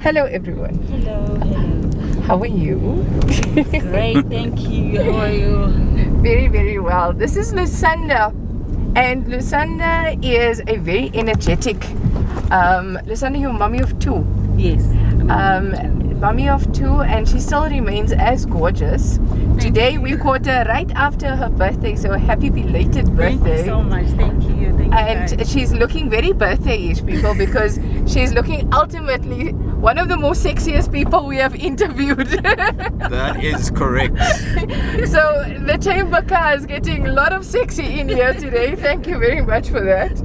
Hello everyone. Hello. How are you? Great, thank you. How are you? Very, very well. This is Lusanda, and Lusanda is a very energetic. Lusanda, you're mommy of two. Yes. Mommy of two, and she still remains as gorgeous. Today we caught her right after her birthday, so happy belated birthday. Thank you so much. Thank you. And guys. she's looking very birthday-ish, people, because she's looking ultimately one of the most sexiest people we have interviewed. That is correct. So the chamber car is getting a lot of sexy in here today. Thank you very much for that.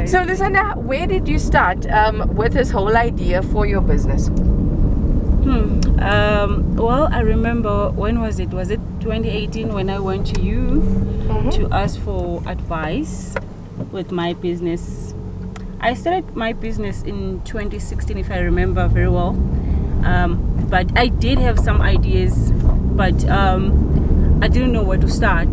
So Lusanda, where did you start with this whole idea for your business? Well, I remember, when was it? Was it 2018 when I went to you to ask for advice with my business? I started my business in 2016, if I remember very well. But I did have some ideas, but I didn't know where to start.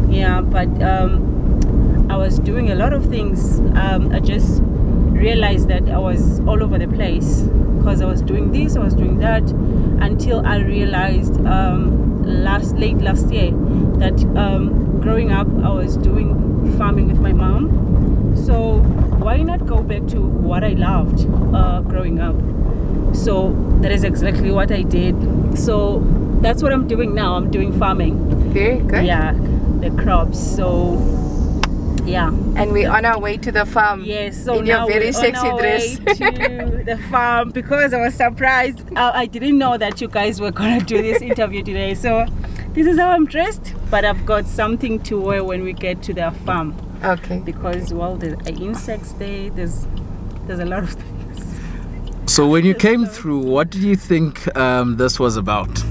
Yeah, but I was doing a lot of things. I just realized that I was all over the place because I was doing this, I was doing that, until I realized late last year that growing up I was doing farming with my mom. So why not go back to what I loved growing up? So that is exactly what I did. So that's what I'm doing now. I'm doing farming. Very good. Yeah, the crops. So yeah. And we're on our way to the farm. Yes, so in your now very we're sexy on our dress. way to the farm because I was surprised. I didn't know that you guys were gonna do this interview today. So this is how I'm dressed, but I've got something to wear when we get to the farm. Okay. Because there's insects there. There's a lot of things. So when you came through, what did you think this was about?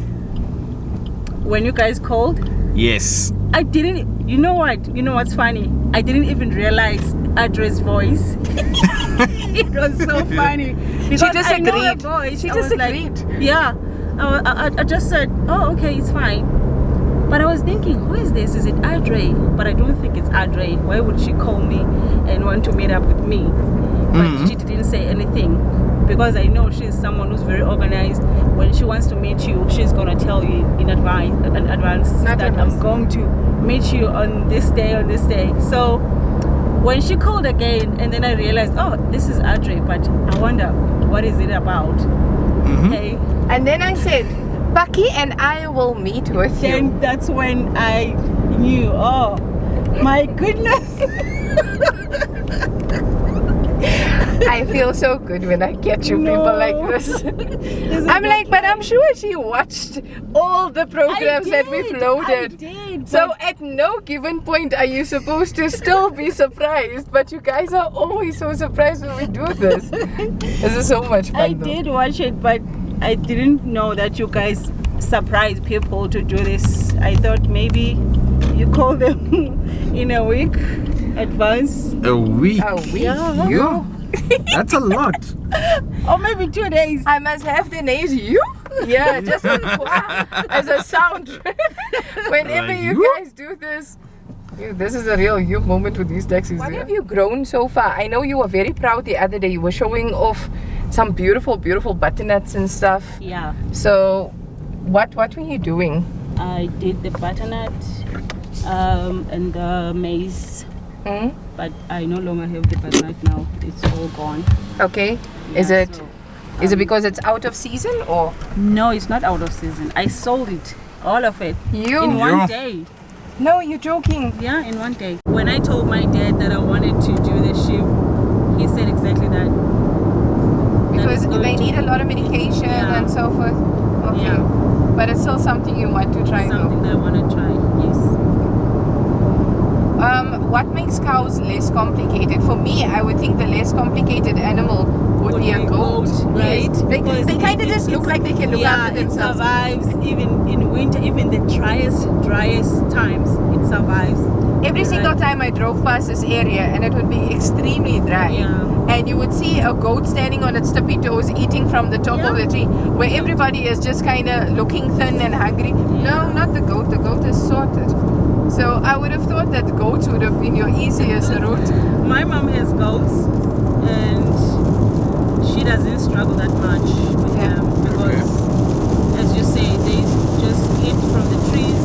When you guys called, Yes. I didn't. You know what? You know what's funny? I didn't even realize Adre's voice. It was so funny because I know her voice. She I was disagreed. like, yeah. I just said, oh, okay, it's fine. But I was thinking, who is this? Is it Adre? But I don't think it's Adre. Why would she call me and want to meet up with me? But she didn't say anything because I know she's someone who's very organized. When she wants to meet you, she's gonna tell you in advance that I'm going to meet you on this day, on this day. So when she called again, and then I realized, oh, this is Adre, but I wonder what is it about? Okay. And then I said, Bucky and I will meet with you. Then that's when I knew, oh my goodness. I feel so good when I get you people like this. I'm like, but I'm sure she watched all the programs that we've loaded. I did. So at no given point are you supposed to still be surprised, but you guys are always so surprised when we do this. This is so much fun. I did watch it, but I didn't know that you guys surprise people to do this. I thought maybe you call them in a week advance. A week? A week? Yeah. You? That's a lot. Or maybe 2 days. I must have the names you? Yeah, just as a sound. Whenever you guys do this, this is a real you moment with these taxis. What have you grown so far? I know you were very proud the other day. You were showing off some beautiful, beautiful butternuts and stuff. Yeah. So, what were you doing? I did the butternut and the maize. But I no longer have the butternut now. It's all gone. Okay. Yeah, Is it so, is it because it's out of season or? No, it's not out of season. I sold it, all of it, in one day. No, you're joking. Yeah, in one day. When I told my dad that I wanted to do the sheep, he said exactly that. Because they need a lot of medication and so forth. Okay. Yeah. But it's still something you want to try. Something that I want to try, yes. What makes cows less complicated? For me, I would think the less complicated animal would be a goat, right? Yes. They kind of just look like they can look after themselves. It survives even in winter, even the driest times, it survives. Every single time I drove past this area, and it would be extremely dry. Yeah. And you would see a goat standing on its tippy toes eating from the top of the tree, where everybody is just kind of looking thin and hungry. No, not the goat. The goat is sorted. So I would have thought that goats would have been your easiest route. My mom has goats, and she doesn't struggle that much with them because, as you say, they just eat from the trees.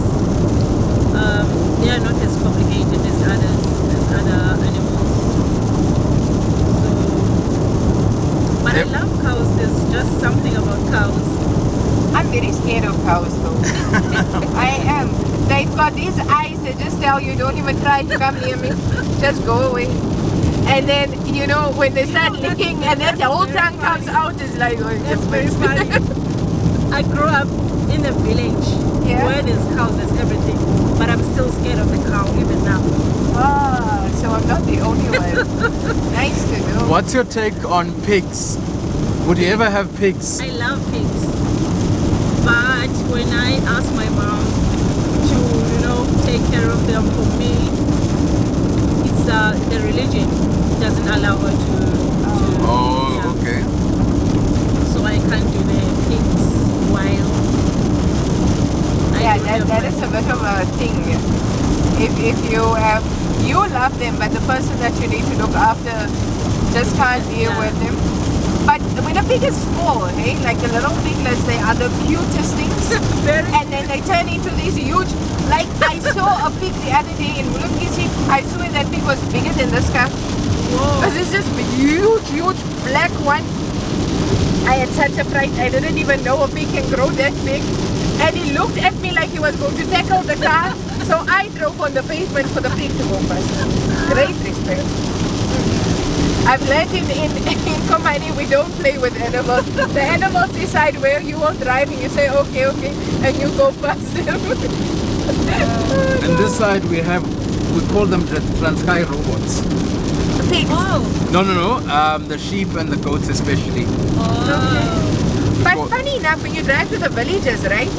They are not as complicated as other animals. So, but I love cows. There's just something about cows. I'm very scared of cows though. I am. They've got these eyes that just tell you don't even try to come near me. Just go away. And then, you know, when they start licking and then the whole tongue comes out, it's like, oh, That's very funny. I grew up in a village where there's cows, there's everything. But I'm still scared of the cow even now. Ah, so I'm not the only one. Nice to know. What's your take on pigs? Would you ever have pigs? I love pigs. But when I asked my mom to, you know, take care of them for me, it's the religion doesn't allow her to Okay. So I can't do the pigs while that is a bit of a thing. If you love them, but the person that you need to look after just can't deal with them. But when a pig is small, hey, like the little piglets, they are the cutest things. And then they turn into these huge, like I saw a pig the other day in Mulungisi. I swear that pig was bigger than this car. Because it's just a huge black one. I had such a fright. I didn't even know a pig can grow that big. And he looked at me like he was going to tackle the car. So I drove on the pavement for the pig to go past. Great respect. I've learned in Komani we don't play with animals. The animals decide where you are driving. You say okay, and you go past them. And this side we call them Transkei robots. Pigs. No. The sheep and the goats especially. Okay. But funny enough, when you drive to the villages, right?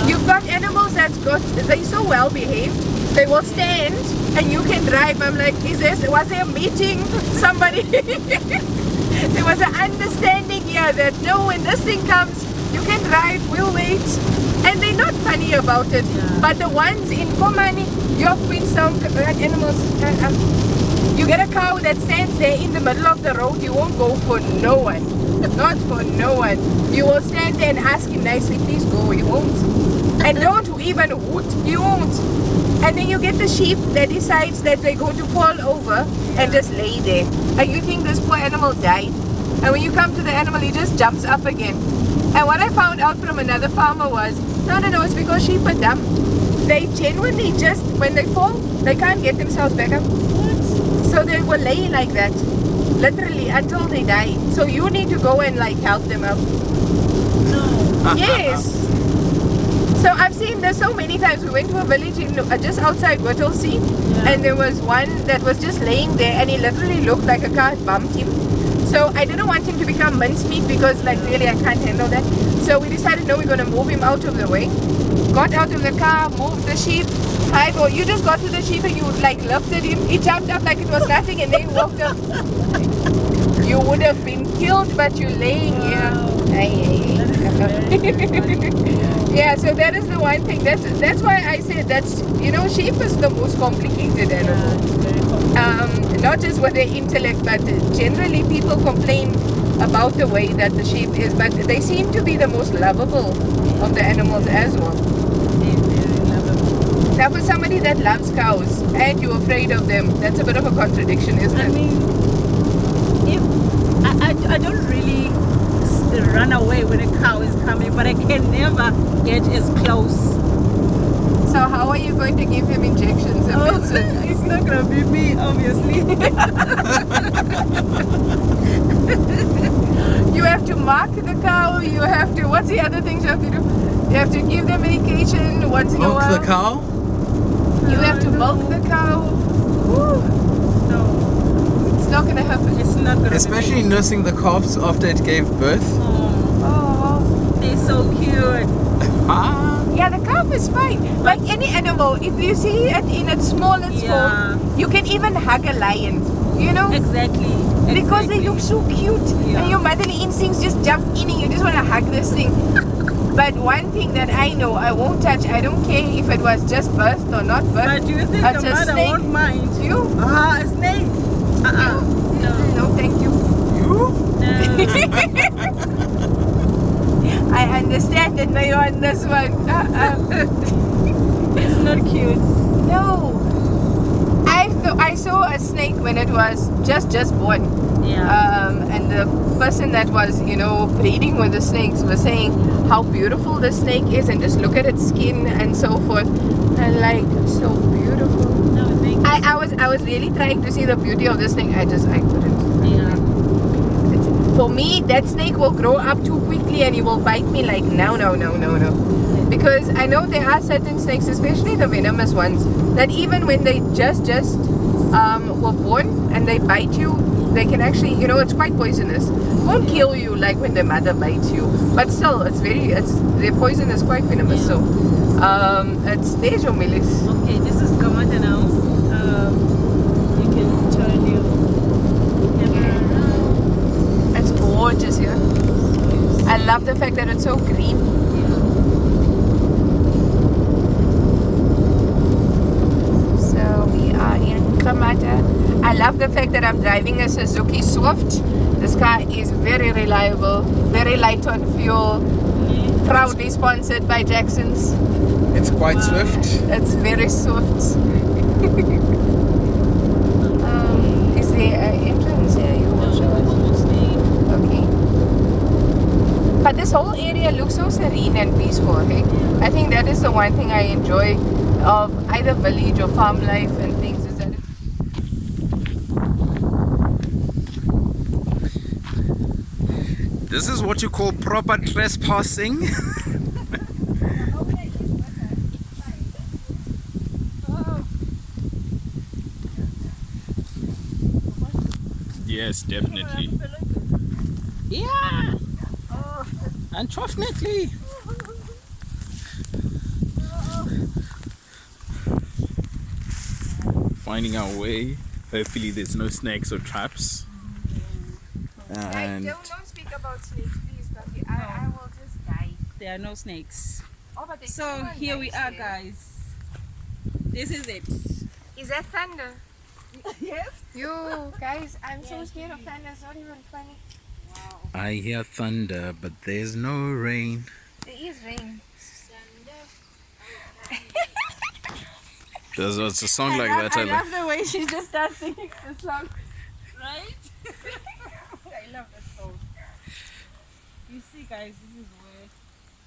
You've got animals they're so well behaved. They will stand and you can drive. I'm like, was there a meeting? Somebody? There was an understanding here that no, when this thing comes, you can drive, we'll wait. And they're not funny about it. But the ones in Komani, your Queenstown animals, you get a cow that stands there in the middle of the road, you won't go for no one. Not for no one. You will stand there and ask him nicely, please go, he won't. And don't even hoot, he won't. And then you get the sheep that decides that they're going to fall over and just lay there. And you think this poor animal died. And when you come to the animal, he just jumps up again. And what I found out from another farmer was, no, it's because sheep are dumb. They genuinely just, when they fall, they can't get themselves back up. So they will lay like that, literally, until they die. So you need to go and like help them up. No. Yes. So I've seen this so many times. We went to a village in, just outside Whittlesea, and there was one that was just laying there and he literally looked like a car had bumped him. So I didn't want him to become mincemeat because like really I can't handle that. So we decided no, we're going to move him out of the way. Got out of the car, moved the sheep. You just got to the sheep and you like lifted him. He jumped up like it was nothing and then walked up. You would have been killed, but you're laying here. Yeah, so that is the one thing. That's why I said sheep is the most complicated animal. Not just with their intellect, but generally people complain about the way that the sheep is, but they seem to be the most lovable of the animals as well. Now for somebody that loves cows and you're afraid of them, that's a bit of a contradiction, isn't it? I mean, I don't really run away when a cow is coming, but I can never get as close. So how are you going to give him injections? It's not going to be me, obviously. You have to mark the cow, you have to, what's the other things you have to do? You have to give them medication once in a while. Milk the cow? You have to milk the cow. Woo. No. It's not going to happen. It's not going to Especially nursing the calves after it gave birth. Oh. They're so cute. Yeah, the calf is fine. Like any animal, if you see it in its smallest form, you can even hug a lion. You know? Exactly. Because they look so cute. And your motherly instincts just jump in and you just want to hug this thing. But one thing that I know I won't touch, I don't care if it was just birth or not birth. But do you think the mother won't mind? You? A snake? No, thank you. You? No. No, you're on this one. It's not cute. No. I saw a snake when it was just born. Yeah. And the person that was, breeding with the snakes was saying how beautiful the snake is and just look at its skin and so forth. And like, so beautiful. No, thank you. I was really trying to see the beauty of the snake. I couldn't. Yeah. For me, that snake will grow up too quickly and he will bite me like no. Because I know there are certain snakes, especially the venomous ones, that even when they just were born and they bite you, they can actually, it's quite poisonous. It won't kill you like when the mother bites you, but still, their poison is quite venomous. Yeah. So, there's your melis. Okay, this is Gamata now. You can turn your camera around. It's gorgeous here. I love the fact that it's so green. So we are in Kamata. I love the fact that I'm driving a Suzuki Swift. This car is very reliable, very light on fuel, proudly sponsored by Jackson's. It's quite swift. It's very swift. Is there an entrance here? You will show us. Okay. But this whole area looks so serene and peaceful. Okay? I think that is the one thing I enjoy of either village or farm life and things. Is that This is what you call proper trespassing. Yes, definitely. Yeah. Unfortunately. Finding our way. Hopefully there's no snakes or traps. And don't speak about snakes, please, Bucky. I will just die. There are no snakes. Oh, but So here we are, guys. This is it. Is that thunder? Yes. You guys, I'm so scared of thunder. It's not even funny. Wow. I hear thunder, but there's no rain. There is rain. There's a song like that. I love the way she just starts singing the song. Right? I love that song. You see, guys,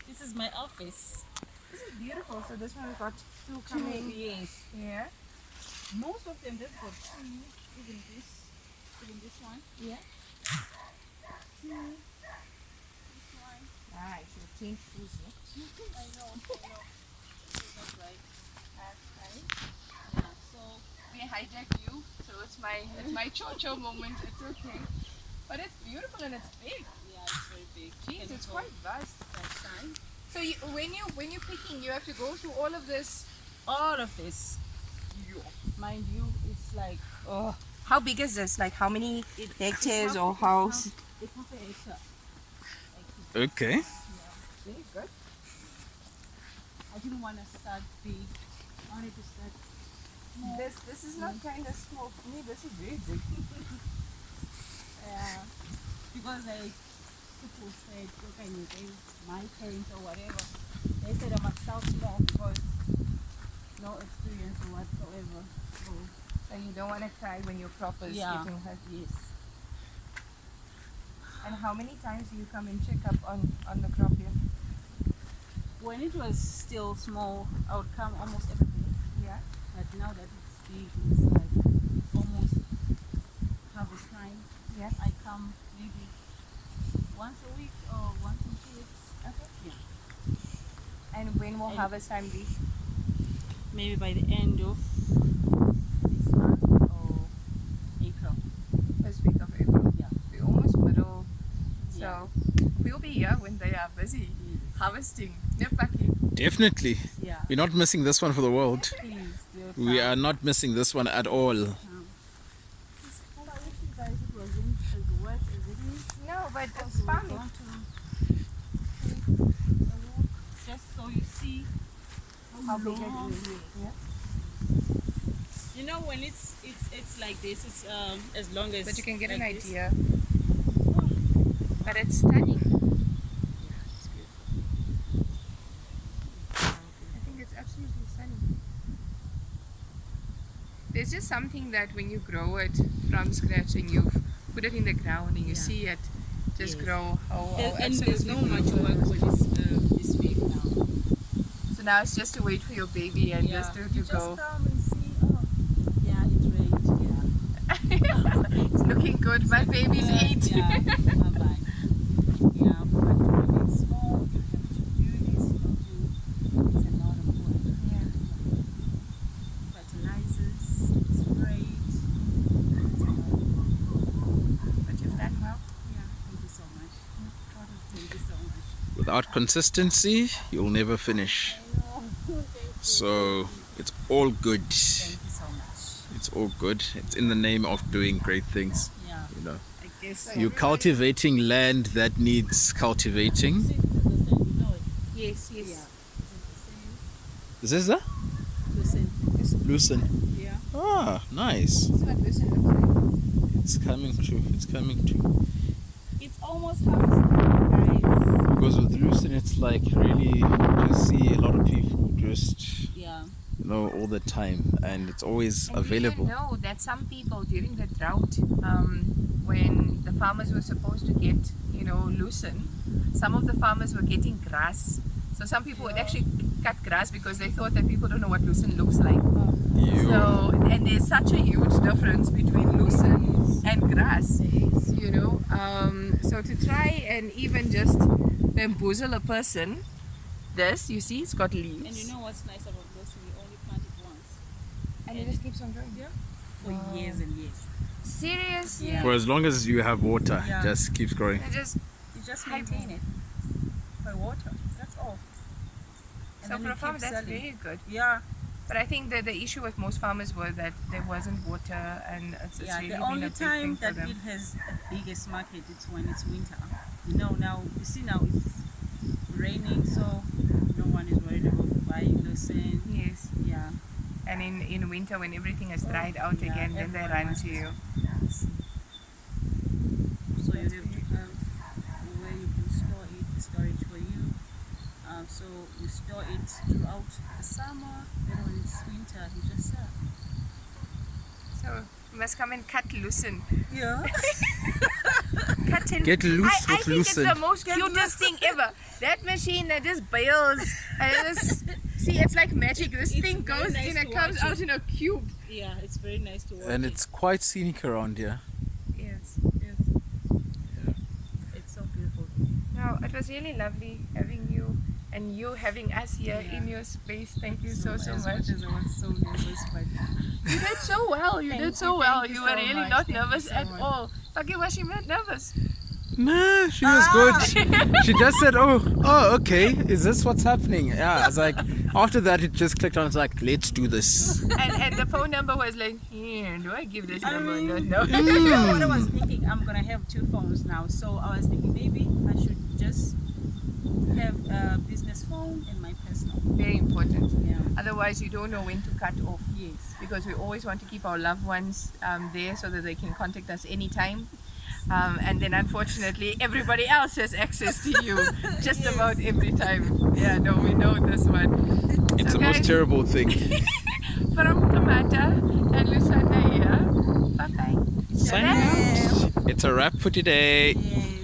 this is my office. This is beautiful. So this one we got two Two, coming. yes. Yeah. Most of them just got two. Even this one. Yeah. Two. This one. Ah, I should have changed shoes. I know. That's right. Yeah, so We hijack you, so it's my cho-cho moment. It's okay. But it's beautiful and it's big. yeah, it's very big. Jeez, it's quite vast. That side. So when you're picking, you have to go through all of this. All of this, mind you, it's like How big is this? Like how many hectares or house? it's half an acre. Okay. Very good. I didn't want to start big. I wanted to start small. This is not kind of small for me. This is very big. Yeah, because like people said, okay, my parents or whatever, they said I must start small because no experience or whatsoever. So So you don't want to cry when your crop is getting hurt. yes. And how many times do you come and check up on the crop here? When it was still small, I would come almost every day. Yeah. But now that it's big, it's like almost harvest time. Yeah. I come maybe once a week or once in 2 weeks. Okay. Yeah. And when will And- harvest time be? Maybe by the end of this month or April. First week of April. Yeah. We're almost middle. So Yeah. we'll be here when they are busy harvesting. Nipaki. Definitely. Yeah. We're not missing this one for the world. Please, dear We fam. are not missing this one at all. And I wish you guys it wasn't as wet as it is. No, but Because it's we're farming. going to take a walk just so you see How big it long. is. Yeah. You know when it's like this, it's as long as. But you can get an like this. idea. But it's stunning. there's just something that when you grow it from scratch and you put it in the ground and you see it just grow. And there's no much work for this week now. So now it's just to wait for your baby and just to you go. Just come and see. Oh, yeah, it rained. Yeah. It's looking good. My baby's 8. Yeah, bye-bye. Yeah, but when it's small, you have to do this, it's a lot of work. Yeah. Fertilizers, spray it. It's a lot. But you've done well. Yeah, thank you so much. Thank you so much. Without consistency, you'll never finish. I know. Thank you. So it's all good. Thank you so much. It's all good. It's in the name of doing great things. Yeah, You know, I guess. you're cultivating land that needs cultivating. Yes, yes. Yeah. Is this that? Listen. Lucen. Yeah. Ah, nice. This is what Lucen looks like. It's coming true. It's coming true. It's almost harvest time, guys. Because with Lucen, it's like really you just see a lot of people just Yeah. all the time, and it's always And available. you know that some people during the drought, when the farmers were supposed to get, Lucen, some of the farmers were getting grass. So some people would actually cut grass because they thought that people don't know what Lucen looks like. You- So, and there's such a huge difference between Lucen and grass, So to try and even just bamboozle a person, this, you see, it's got leaves. And you know what's nice about this? We only plant it once And it just keeps on growing. Yeah. for years and years. Seriously? Yeah. For as long as you have water, Yeah. just keeps growing. It just, You just maintain it by water. That's all. And so then for you a farm, keep that's selling. very good. Yeah. But I think that the issue with most farmers was that there wasn't water, and it's Yeah, really the been only a big thing time for that them. it has the biggest market is when it's winter. Now you see now it's raining, so no one is worried about buying Lucen. Yes, Yeah. and in winter when everything is dried out Yeah, again, then they everyone run wants to to you. So you have to have where you can store it, storage for you. So you store it throughout the summer. Then when it's winter, you just sell. So you must come and cut Lucen. Yeah. Cut and Get loose I with think it's Lucen. the most cutest thing ever. That machine that just bails and it just, see, it's like magic. This It's thing very goes nice in and to comes watch out it. in a cube. Yeah, it's very nice to watch. And it's quite scenic around here. Yes. Yes. It's so beautiful. No, it was really lovely having you and you having us here Yeah. in your space. Thank you so as much. much as I was so nervous, but You did so well. You Thank did you, so well. thank you You so were really much. not Thank you nervous so at much. all. Okay, was she not nervous? Nah, she was good. She just said, oh, okay. Is this what's happening? Yeah, I was like, after that, it just clicked on. It's like, let's do this. And the phone number was like, here, do I give this I number? mean- No. you know what I was thinking? I'm gonna have 2 phones now, so I was thinking maybe I should just have a business phone and my personal. Very important. Yeah. Otherwise, you don't know when to cut off. Yes. Because we always want to keep our loved ones there so that they can contact us anytime. And then unfortunately, everybody else has access to you just about every time. Yeah, no, we know this one. It's So the most guys, terrible thing. From Kamata and Lusanda here. Bye-bye. Signing out. It's a wrap for today. Yes.